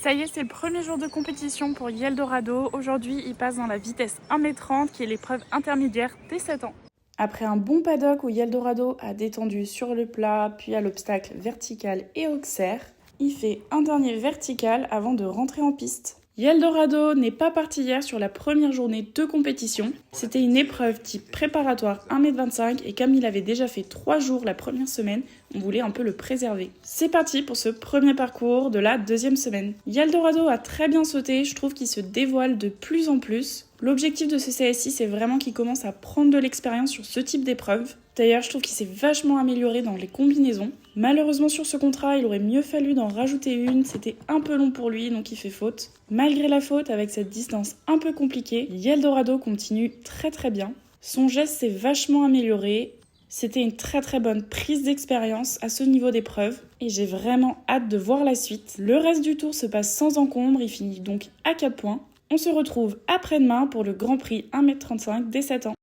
Ça y est, c'est le premier jour de compétition pour Yeldorado. Aujourd'hui, il passe dans la vitesse 1m30, qui est l'épreuve intermédiaire des 7 ans. Après un bon paddock où Yeldorado a détendu sur le plat, puis à l'obstacle vertical et auxerre, il fait un dernier vertical avant de rentrer en piste. Yeldorado n'est pas parti hier sur la première journée de compétition. C'était une épreuve type préparatoire 1m25 et comme il avait déjà fait 3 jours la première semaine, on voulait un peu le préserver. C'est parti pour ce premier parcours de la deuxième semaine. Yeldorado a très bien sauté, je trouve qu'il se dévoile de plus en plus. L'objectif de ce CSI, c'est vraiment qu'il commence à prendre de l'expérience sur ce type d'épreuve. D'ailleurs, je trouve qu'il s'est vachement amélioré dans les combinaisons. Malheureusement, sur ce contrat, il aurait mieux fallu d'en rajouter une. C'était un peu long pour lui, donc il fait faute. Malgré la faute, avec cette distance un peu compliquée, Yeldorado continue très bien. Son geste s'est vachement amélioré. C'était une très bonne prise d'expérience à ce niveau d'épreuve et j'ai vraiment hâte de voir la suite. Le reste du tour se passe sans encombre, il finit donc à 4 points. On se retrouve après-demain pour le Grand Prix 1m35 des 7 ans.